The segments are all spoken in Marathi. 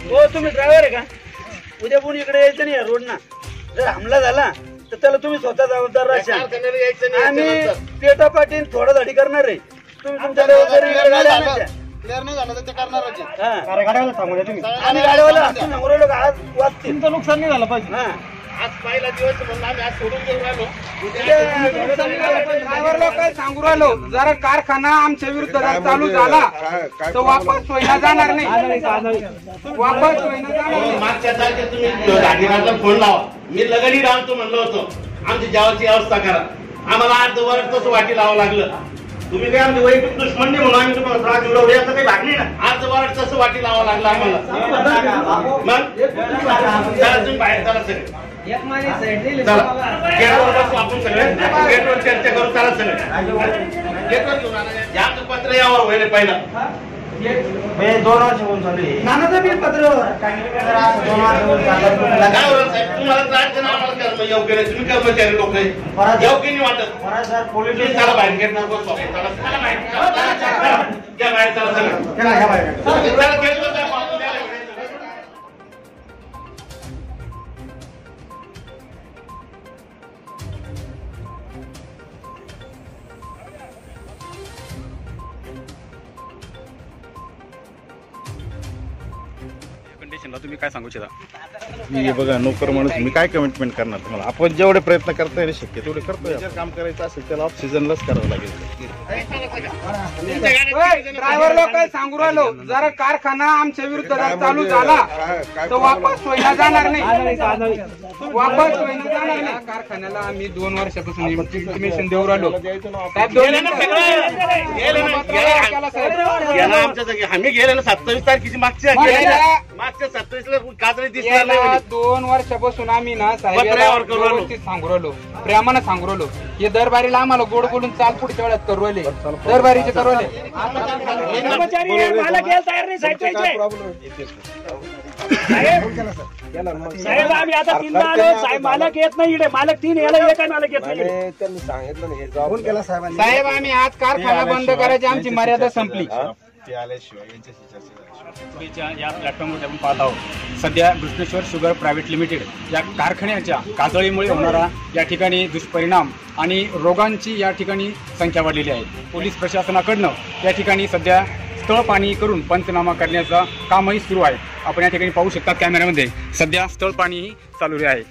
हो तुम्ही ड्रायव्हर आहे का? उद्या पण इकडे यायचं नाही रोडना. जर हमला झाला तर त्याला तुम्ही स्वतः जबाबदार राहशाल. आम्ही पेटा पाटील थोडा धडी करणार आहे. तुम्ही तुमच्या जबाबदारी क्लिअर नाही झालं तर ते करणारच आहे. गाड्यावाला सांगू द्या तुम्ही. आम्ही गाड्यावाला सांगू राहिलो का आज वाचतील. तुमचं नुकसान नाही झालं पाहिजे. आज पहिला दिवस म्हणून आम्ही आज सोडून घेऊन राहिलो. ड्रायव्हर लोक सांगू राहिलो जरा कारखाना आमच्या विरुद्ध चालू झाला तर वापस सोयीला जाणार नाही. वापस सोयीला जाणार नाही. मागच्या तारखेला तुम्ही गाडीला फोन लावा. मी लगेच राहतो म्हणलं होतं आमची जेवाची व्यवस्था करा. आम्हाला अर्धवट तसं वाटी लावावं लागलं. तुम्ही काय आमची वैयक्तिक दुश्मन नाही म्हणून आम्ही तुम्हाला त्रास दिला. याचं काही भाग नाही ना. अर्धवट तसं वाटी लावावं लागलं आम्हाला. मग चला तुम्ही बाहेर चला सगळे. चला गेटवर बसू आपण सगळे. गेटवर चर्चा करू. चला सगळे गेटवर घेऊन आणा. आमचं पत्र यावर होईल पहिला. 2 वर्ष होऊन चालू आहे. नानाचं बी पत्र 2 वर्ष होऊन काय साहेब तुम्हाला त्रास देणं आम्हाला करणं योग्य नाही. तुम्ही कर्मचारी लोक आहे योग्य नाही वाटत. पोलीस चला बाहेर गेटवर बसू. चला बाहेर घ्या बाहेर. चला सगळं तुम्ही काय सांगू इच्छिता? मी बघा नोकर माणूस मी काय कमिटमेंट करणार तुम्हाला. आपण जेवढे प्रयत्न करता येईल शक्य तेवढे करतोय. काम करायचं असेल त्याला ऑफ सीझनलाच करावं लागेल. ड्रायव्हर लोक सांगू राहिलो जरा कारखाना आमच्या विरुद्ध चालू झाला तर वापस सोयीला जाणार नाही. वापस सोयीला जाणार नाही. कारखान्याला आम्ही 2 वर्षापासून इंटिमेशन देऊ राहिलो. आम्ही गेले ना 27 तारखेची मागच्या 27ला काजळी दिसणार नाही. 2 वर्षापासून आम्ही ना साहेब सांगू राहिलो प्रेमानं सांगू राहिलो. हे दरबारीला आम्हाला गोड बोलून चाल पुढच्या वेळात करू राहिले. दरबारीचे करू राहिले. साहेब आम्ही आता 3दा आलो. साहेब मालक येत नाही इकडे. मालक 3 याला एका मालक येत नाही. त्यांनी सांगितलं नाही. फोन केला साहेबांनी. साहेब आम्ही आज कारखाना बंद करायची आमची मर्यादा संपली. ते आल्याशिवाय यांच्याशी चर्चा या प्लॅटफॉर्मवर आपण पाहत आहोत सध्या कृष्णेश्वर शुगर प्रायव्हेट लिमिटेड या कारखान्याच्या काजळीमुळे होणारा या ठिकाणी दुष्परिणाम आणि रोगांची या ठिकाणी संख्या वाढलेली आहे. पोलीस प्रशासनाकडनं या ठिकाणी सध्या स्थळ पाणी करून पंचनामा करण्याचं कामही सुरू आहे. आपण या ठिकाणी पाहू शकता कॅमेऱ्यामध्ये सध्या स्थळ पाणीही चालू आहे.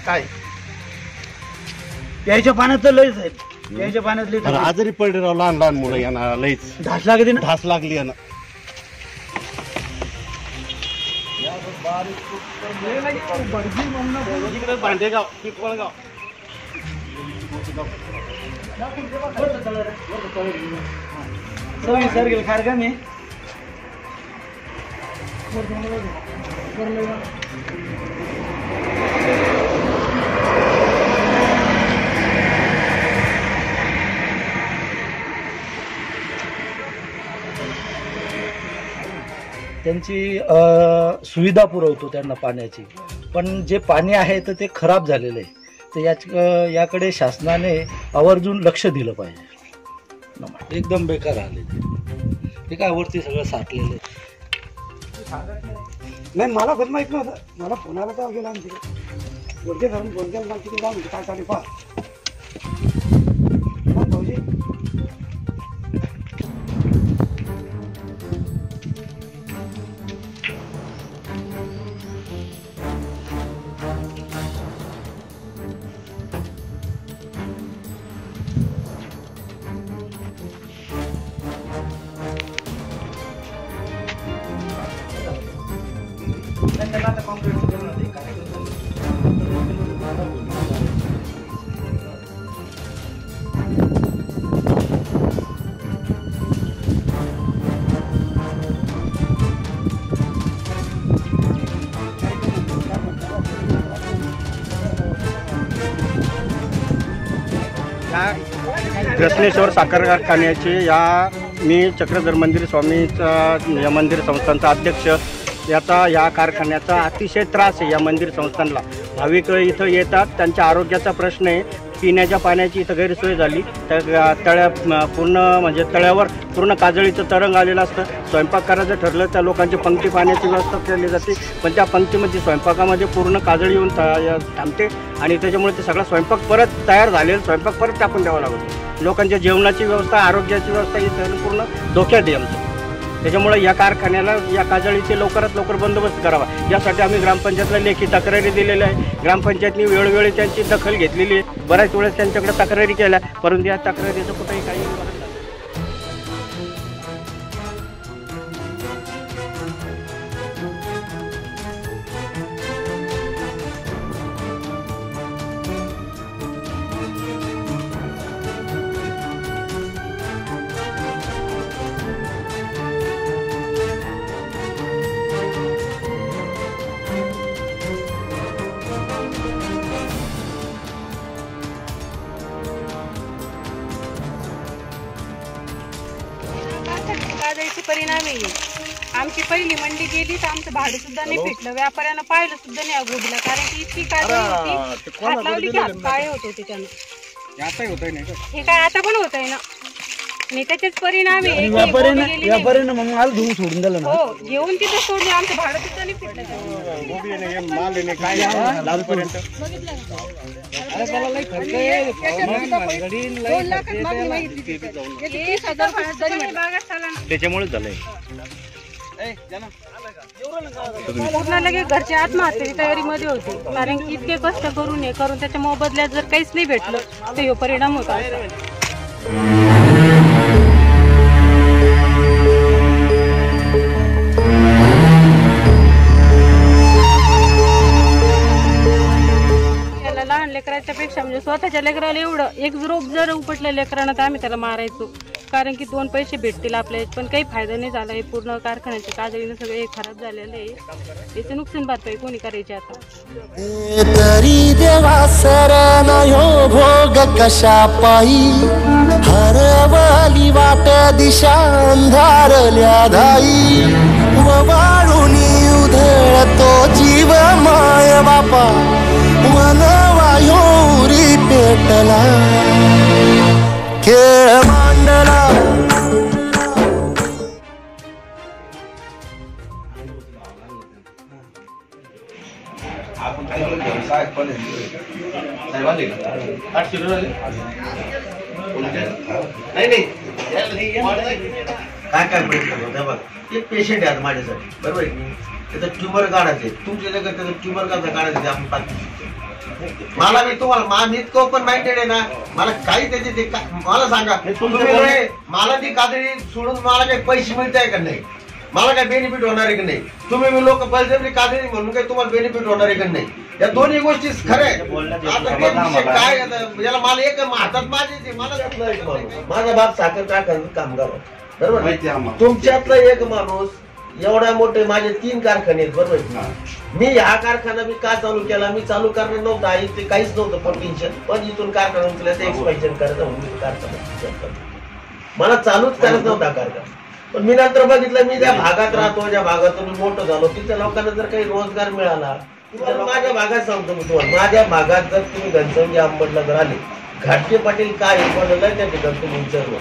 काय प्यायच्या पाण्याचं लयच आहे. प्यायच्या पाण्यातली आजारी पडले राव लहान लहान मुलं यांना लईच ढास लागते ना. ढास लागली यांना. भांडेगाव पिंपळगाव सर गेल खार का मी त्यांची सुविधा पुरवतो त्यांना पाण्याची. पण जे पाणी आहे तर ते खराब झालेलं आहे. तर याकडे शासनाने आवर्जून लक्ष दिलं पाहिजे. एकदम बेकार आले ते काय वरती सगळं साठलेलं आहे. नाही मला पण माहित नव्हतं. मला फोन आला तर गेला आमच्याकडे वरती घरून फोन केला तिकडे जाऊन काय चालेल पहा. भाऊजी कृष्णेश्वर साखर कारखान्याचे मी चक्रधर मंदिर स्वामीचा या मंदिर संस्थांचा अध्यक्ष. या कारखान्याचा अतिशय त्रास आहे या मंदिर संस्थांना. भाविक इथं येतात त्यांच्या आरोग्याचा प्रश्न आहे. पिण्याच्या पाण्याची इथं गैरसोय झाली. तर पूर्ण म्हणजे तळ्यावर पूर्ण काजळीचं तरंग आलेलं असतं. स्वयंपाक करायचं ठरलं त्या लोकांची पंक्ती पाण्याची व्यवस्था केली जाते, पण त्या पंक्तीमध्ये स्वयंपाकामध्ये पूर्ण काजळी येऊन थांबते आणि त्याच्यामुळे ते सगळा स्वयंपाक परत तयार झालेला स्वयंपाक परत टाकून द्यावा लागतो. लोकांच्या जेवणाची व्यवस्था, आरोग्याची व्यवस्था ही पूर्ण धोक्यात आहे आमचं. त्याच्यामुळे या कारखान्याला या काजळीचे लवकरात लवकर बंदोबस्त करावा यासाठी आम्ही ग्रामपंचायतला लेखी तक्रारी दिलेल्या आहे. ग्रामपंचायतनी वेळोवेळी त्यांची दखल घेतलेली आहे. बऱ्याच वेळेस त्यांच्याकडे तक्रारी केल्या, परंतु या तक्रारीचं कुठेही काही काजळीचे परिणाम आहे. आमची पहिली मंडी गेली तर आमचं भाडं सुद्धा नाही फिटलं. व्यापाऱ्यानं पाहिलं सुद्धा नाही गोडीला, कारण की इतकी काजळी होती, हात लावली की हात काळे होत होते त्यानं. हे काय आता पण होत आहे ना, आणि त्याचेच परिणाम आहे. व्यापाऱ्यानं मग माल घेऊन सोडून दिलं ना. हो, घेऊन तिथे सोडले, आमचं भाडं सुद्धा नाही फिटलं. त्याच्यामुळे झालंय. पूर्ण लगे घरची आत्महत्येची तयारीमध्ये होते, कारण की इतके कष्ट करून हे करून त्याच्या मोबदल्यात जर काहीच नाही भेटलं तर हे परिणाम होता. लहान लेकराच्या पेक्षा म्हणजे स्वतःच्या लेकराला एवढं एक रोप जर उपटलं लेकरानं तर आम्ही त्याला मारायचो, कारण की 2 पैसे भेटतील आपल्या, पण काही फायदा नाही झाला. हे पूर्ण कारखान्याच्या काजळीनं सगळे खराब झालेलं आहे. याचं नुकसान भरपाई कोणी करायची आता. तरी देवा शरण हो भोग कशा पायी हरवली वाट दिशा अंधारल्या धाई वाळुनी उधळतो जीव माय बापा वनवायोरी पेटला खेळ मांडला. काय प्रश्न बघ, एक पेशंट आहे माझ्यासाठी, बरोबर आहे. त्याचं ट्युमर काढायचे, तुमच्या जगात त्याचं ट्युमर कसं काढायचं आपण पाहतो. मला मी तुम्हाला मी इतकं ओपन माइंडेड आहे ना, मला काही त्याचे ते मला सांगा, मला ती काजळी सोडून मला काही पैसे मिळत आहे का नाही, मला काय बेनिफिट होणार आहे की नाही. तुम्ही मी लोक बळजबरी काजळी म्हणून काही तुम्हाला बेनिफिट होणार आहे की नाही. या दोन्ही गोष्टी खरं आहे. काय याला मला एक हातात माझे माझा बाप साखर कारखान्यात कामगार होता, बरोबर. तुमच्यातला एक माणूस एवढ्या मोठे माझे 3 कारखाने आहेत, बरोबर. मी हा कारखाना मी का चालू केला, मी चालू करणार नव्हता, इथे काहीच नव्हतं पोटेन्शियल, पण इथून कारखाना उचलायचं एक्सपान्शन करायचं म्हणून कारखाना मला चालूच करत नव्हता कारखाना. पण मी नंतर बघितलं, मी ज्या भागात राहतो, ज्या भागातून मी मोठं झालो, तिथल्या लोकांना जर काही रोजगार मिळाला. माझ्या भागात सांगतो मी तुम्हाला, माझ्या भागात जर तुम्ही घनसंगी अंबडला जर आले, घाटके पाटील काय बनवलंय त्या ठिकाणी तुम्ही विचारलं,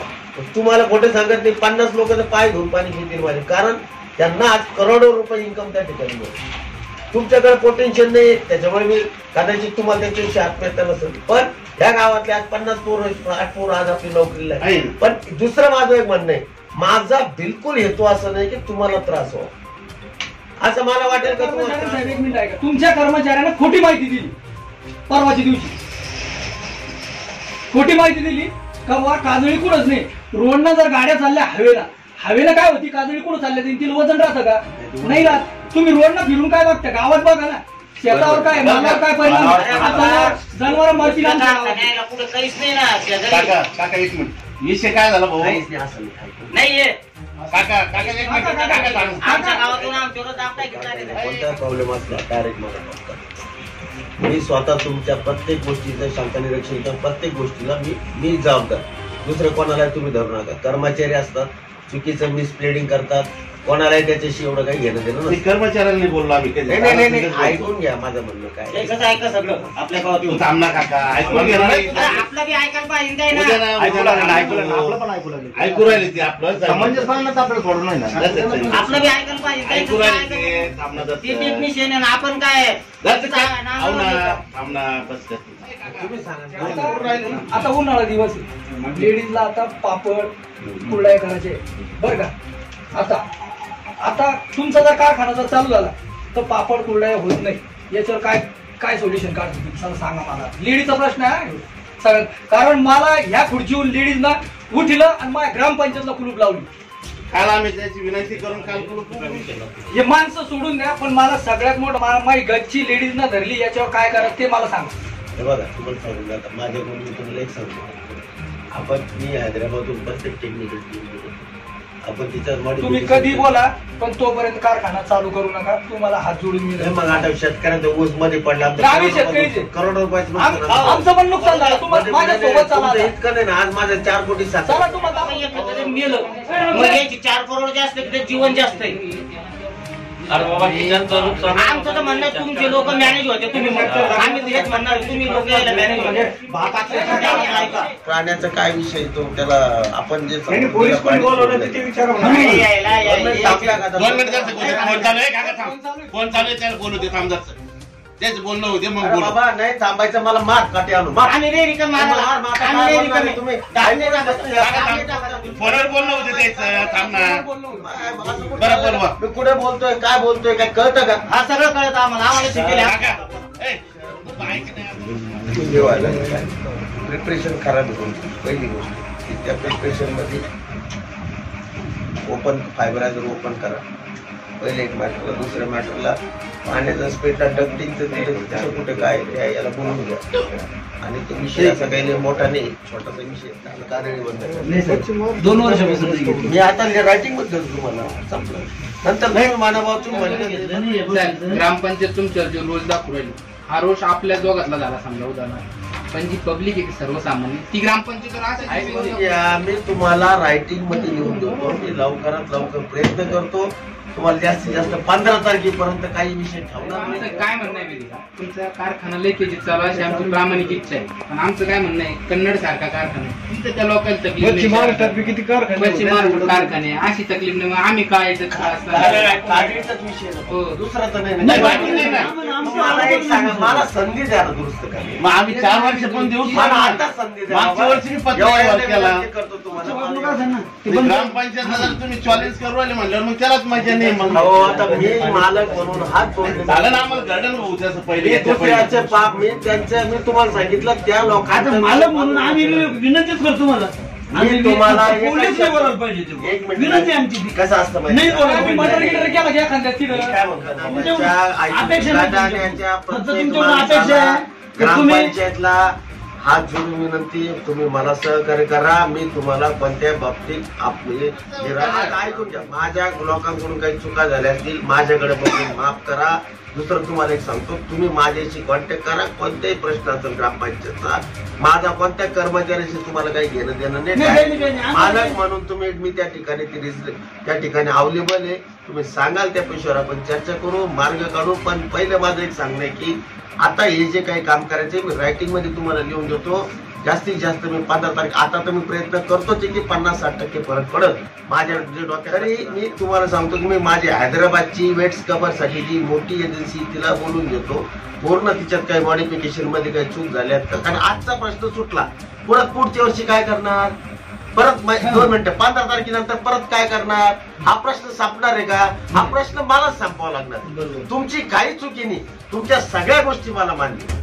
तुम्हाला खोटे सांगत नाही, 50 लोक तर पाय धुवून पाणी घेतील माझे, कारण त्यांना आज करोडो रुपये इन्कम त्या ठिकाणी मिळेल. तुमच्याकडे पोटेन्शियल नाही, त्याच्यामुळे मी कदाचित तुम्हाला त्याच्याविषयी आत्महत्या नसेल, पण या गावातले आज 50 पोरं 8 पोरं आज आपली नोकरीला आहे. पण दुसरं माझं एक म्हणणं आहे, माझा बिलकुल हेतू असं नाही की तुम्हाला त्रास हो, असं मला वाटेल का तुम्हाला. तुमच्या कर्मचाऱ्यांना खोटी माहिती दिली, परवाच्या दिवशी खोटी माहिती दिली का काजळी कुठंच नाही. रोडनं जर गाड्या चालल्या हवेला काय होती, काजळी कुठं चालल्या तिला वजन राहतं का, नाही राहत. तुम्ही रोडनं फिरून काय बघता, गावात बघा ना, शेतावर काय मालावर काय परिणाम, जनावर मरतील. काहीच नाही ना काका, एक मिनिट, विषय काय झाला भाऊ, नाहीये काका कोणता प्रॉब्लेम असला डायरेक्ट मला. मी स्वतः तुमच्या प्रत्येक गोष्टीचं शांतनिरीक्षण, प्रत्येक गोष्टीला मी जबाबदार, दुसरं कोणाला तुम्ही धरू नका. कर्मचारी असतात, चुकीचं मिसप्लेडिंग करतात, कोणालाही त्याच्याशी एवढं काही घेणं देणं ते नसतं. कर्मचाऱ्यांनी बोललो आम्ही कधी. नाही, ऐकून घ्या माझं म्हणणं काय. ऐका सगळं आपल्या गावात तू थांब ना काका, ऐकून घे ना. आपलं बी ऐकायला पाहिजे काय उद्या ना. ना, उद्या ना, आपलं पण ऐकू राहिले ते आपलं समंजसपणाचं आपलं थोडं नाही ना. आपलं बी ऐकायला पाहिजे काय. ऐकू राहिले ते, थांब ना ते जरा. टेक्निशियन आहे ना, आपण काय थांब ना, थांब ना, बस कर. तुम्ही सांगा. आता उन्हाळा दिवस आहे, लेडीजला आता पापड कुरड्या करायचे बरं का. आता तुमचा जर कारखाना जर चालू झाला तर पापड कुरड्या होत नाही, याच्यावर काय काय सोल्युशन काढतो तुम्ही सांगा मला. लेडीजचा प्रश्न आहे सगळ्यात, कारण मला ह्या खुर्चीहून लेडीज ना उठिलं आणि माझ्या ग्रामपंचायतला कुलूप लावली. काल आम्ही त्याची विनंती करून काल हे माणसं सोडून द्या, पण मला सगळ्यात मोठं माझी गच्ची लेडीज ना धरली, याच्यावर काय करायचं ते मला सांगा. हे बघा, तुम्हाला सांगून जाता माझ्याकडून मी तुम्हाला एक सांगतो. मी हैदराबादून परफेक्ट टेक्निकल टीम घेतो. आपण तिच्यावर तुम्ही कधी बोला, पण तोपर्यंत कारखाना चालू करू नका. तुम्हाला हात जोडून मी मग आता शेतकऱ्यांचा ऊस मध्ये पडला, आम्ही शेतकरी करोडो रुपयाचं आमचं पण नुकसान झालं. तुम्हाला माझ्यासोबत चला आता. इतकं नाही ना, आज माझं 4 कोटी चला तुम्हाला मेलं मग याची 4 करोड जास्त आहे, जीवन जास्त आहे. अरे बाबा, आमचं तर म्हणणं आहे, तुमचे लोक मॅनेज होते, तुम्ही आम्ही हेच म्हणणार, तुम्ही लोक यायला मॅनेज होते. प्राण्याचा काय विषय तो, त्याला आपण जे पोलीस कोणी बोलवलं ते विचारा. यायला दोन मिनिट जास्त फोन चालू आहे काका, थांब. फोन चालू आहे, त्याला बोलू दे, थांब जास्त. तेच बोलणं होते मग बोलू. बाबा नाही थांबायचं, मला मार काटे आणू. आम्ही रे रिकम तुम्ही फोनवर बोलणं होते तेच, थांब ना. बरं बोलवा. मी कुठे बोलतोय, काय बोलतोय, काय कळतं का? हा सगळं कळतं आम्हाला शिकेल. काका, ए, तू ऐक ना. जेवायला काय प्रिपरेशन खराब होऊन पहिली गोष्ट की त्या प्रिपरेशन मध्ये ओपन फायबरायझर ओपन करा पहिले एक मॅटरला. दुसऱ्या मॅटरला पाण्याचा स्पेटा डक्टिंगचं तिथं कुठे काय याला बोलून घ्या. आणि तो विषय असा काही मोठा नाही, छोटासा विषय. कानडी बंद 2 वर्षापासून मी आता रायटिंग मध्ये तुम्हाला संपलं. नंतर नाही मानभाव तुम्ही ग्रामपंचायत तुमच्यावर जो रोज दाखवू राहिली, हा रोष आपल्या दोघातला झाला समजा उदाहरण, पण जी पब्लिक आहे सर्वसामान्य ती ग्रामपंचायत मी तुम्हाला रायटिंग मध्ये लिहून देतो. मी लवकरात लवकर प्रयत्न करतो. तुम्हाला जास्तीत जास्त 15 तारखेपर्यंत काही विषय ठेवणार नाही. काय म्हणणं आहे तुमचा कारखाना लेकेजी चालू अशी आमची प्रामाणिक इच्छा आहे, पण आमचं काय म्हणणं आहे, कन्नड सारखा कारखाना तिथं त्या लोकांना तकलीफ पश्चिम महाराष्ट्रात किती कारखाने अशी तकलीफ नाही, मग आम्ही काय काढलीचाच विषय नको, दुसरा तर नाही. मला एक सांगा, मला संधी द्या ना दुरुस्त करायला. मग आम्ही 4 वर्ष पण देऊ. मला आता संधी द्या. मागच्या वर्षी मी पत्र केला. करतो तुम्हाला. ग्रामपंचायत जर तुम्ही चॅलेंज करू राहिले म्हणल्यावर मग त्यालाच मजा नाही. मग हो, आता मी मालक म्हणून हात जोडले. झालं ना, आम्हाला गार्डन होऊ त्याचं पहिले. दुसऱ्याचे पाप मी तुम्हाला सांगितलं त्या लोकांना मालक म्हणून आम्ही विनंतीच करतो मला. मी तुम्हाला पोलीस नाही बोलायला पाहिजे. एक मिनिट विनंती आमची ती. कसं असतं नाही माहिती बोलायला आहे? मटर गिटर केला की एखाद्या तिथं. काय म्हणतात, म्हणजे आमच्या अपेक्षा नाही गाड्याच्या फक्त प्रत्येक तुमच्याकडून अपेक्षा माणसाला आहे की तुम्ही ग्रामपंचायतला हात जोडून विनंती, तुम्ही मला सहकार्य करा. मी तुम्हाला कोणत्या बाबतीत आपले ऐकून घ्या. माझ्या लोकांकडून काही चुका झाल्या असतील, माझ्याकडे बघून माफ करा. दुसरं तुम्हाला एक सांगतो, तुम्ही माझ्याशी कॉन्टॅक्ट करा. कोणत्याही प्रश्न असेल ग्रामपंचायतचा, माझा कोणत्या कर्मचाऱ्याशी तुम्हाला काही घेणं देणं नाही. मालक म्हणून तुम्ही मी त्या ठिकाणी अवेलेबल आहे. तुम्ही सांगाल त्या विषयावर आपण चर्चा करू, मार्ग काढू. पण पहिलं माझं एक सांगणं आहे की आता हे जे काही काम करायचे मी रायटिंग मध्ये तुम्हाला लिहून देतो. जास्तीत जास्त मी 15 तारीख आता तर मी प्रयत्न करतोच की 50-60% फरक पडत माझ्या डोक्यात. तरी मी तुम्हाला सांगतो की मी माझी हैदराबादची वेट्स कव्हरसाठी जी मोठी एजन्सी तिला बोलून घेतो. पूर्ण तिच्यात काही मॉडिफिकेशन मध्ये काही चूक झाल्या, कारण आजचा प्रश्न सुटला. पुढच्या वर्षी काय करणार, परत 2 मिनिटं 15 तारखेनंतर परत काय करणार, हा प्रश्न संपणार आहे का? हा प्रश्न मलाच संपवावा लागणार. तुमची काही चुकी नाही, तुमच्या सगळ्या गोष्टी मला मान्य.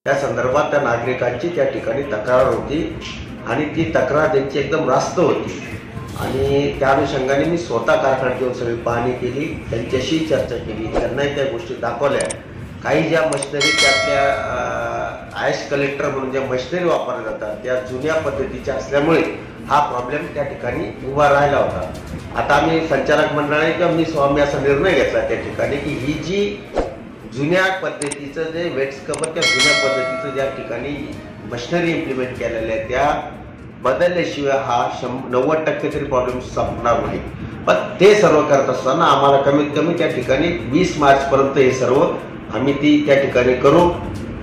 त्या संदर्भात त्या नागरिकांची त्या ठिकाणी तक्रार होती आणि ती तक्रार त्यांची एकदम रास्त होती आणि त्या अनुषंगाने मी स्वतः कारखान्यात येऊन सगळी पाहणी केली, त्यांच्याशी चर्चा केली, त्यांनाही त्या गोष्टी दाखवल्या. काही ज्या मशिनरी त्यातल्या आयस कलेक्टर म्हणून ज्या मशिनरी वापरल्या जातात त्या जुन्या पद्धतीच्या असल्यामुळे हा प्रॉब्लेम त्या ठिकाणी उभा राहिला होता. आता आम्ही संचालक मंडळाने किंवा मी स्वामी असा निर्णय घेतला त्या ठिकाणी की ही जी जुन्या पद्धतीचं जे वेट स्क्रबर त्या जुन्या पद्धतीचं ज्या ठिकाणी मशिनरी इम्प्लिमेंट केलेल्या आहे त्या बदलल्याशिवाय हा 90% तरी प्रॉब्लेम संपणार नाही. पण ते सर्व करत असताना आम्हाला कमीत कमी त्या ठिकाणी 20 मार्चपर्यंत हे सर्व आम्ही ती त्या ठिकाणी करू.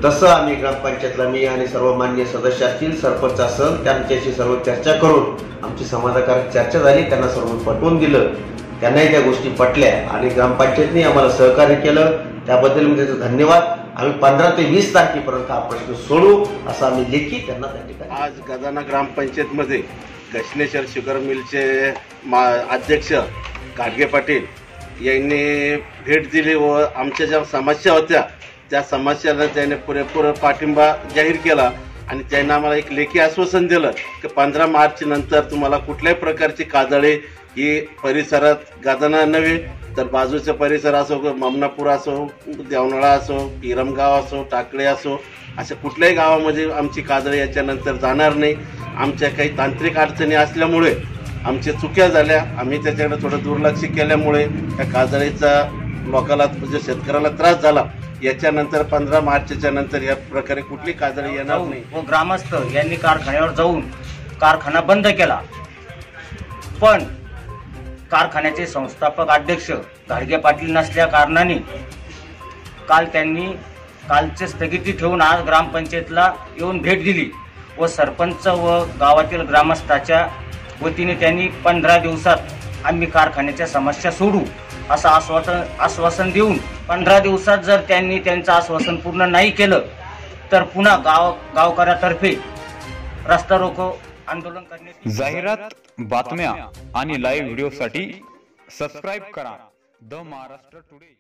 तसं आम्ही ग्रामपंचायतला मी आणि सर्व मान्य सदस्य असतील, सरपंच असेल, त्यांच्याशी सर्व चर्चा करून आमची समाधानकारक चर्चा झाली. त्यांना सर्व पटवून दिलं, त्यांनाही त्या गोष्टी पटल्या आणि ग्रामपंचायतने आम्हाला सहकार्य केलं. त्याबद्दल मी त्याचं धन्यवाद. आम्ही 15 ते 20 तारखेपर्यंत हा प्रश्न सोडू असं आम्ही लेखी त्यांना त्या ठिकाणी. आज गजाना ग्रामपंचायतमध्ये घाटणेश्वर शुगर मिलचे अध्यक्ष गाडगे पाटील यांनी भेट दिली व आमच्या ज्या समस्या होत्या त्या समस्याला त्याने पुरेपूर पाठिंबा जाहीर केला आणि त्यांनी आम्हाला एक लेखी आश्वासन दिलं की 15 मार्च नंतर तुम्हाला कुठल्याही प्रकारची काजळे ही परिसरात गजाना नव्हे तर बाजूचे परिसर असो, ममनापूर असो, देवनाळा असो, हिरमगाव असो, टाकळे असो, अशा कुठल्याही गावामध्ये आमची काजळे याच्यानंतर जाणार नाही. आमच्या काही तांत्रिक अडचणी असल्यामुळे आमच्या चुक्या झाल्या, आम्ही त्याच्याकडे थोडं दुर्लक्ष केल्यामुळे त्या काजळीचा लोकांना म्हणजे शेतकऱ्याला त्रास झाला. याच्यानंतर 15 मार्चच्या नंतर या प्रकारे कुठली काजळी येणार नाही. व ग्रामस्थ यांनी कारखान्यावर जाऊन कारखाना बंद केला. पण कारखान्याचे संस्थापक अध्यक्ष घाडगे पाटील नसल्या कारणाने कालचे स्थगिती ठेवून आज ग्रामपंचायतला येऊन भेट दिली व सरपंच व गावातील ग्रामस्थाच्या वतीने त्यांनी 15 दिवसात आम्ही कारखान्याच्या समस्या सोडू असं आश्वासन देऊन 15 दिवसात जर त्यांनी त्यांचं आश्वासन पूर्ण नाही केलं तर पुन्हा गावकऱ्यातर्फे रस्ता रोको आंदोलन करण्यात. जाहिरात, बातम्या आणि लाईव्ह व्हिडिओसाठी सबस्क्राईब करा द महाराष्ट्र टुडे.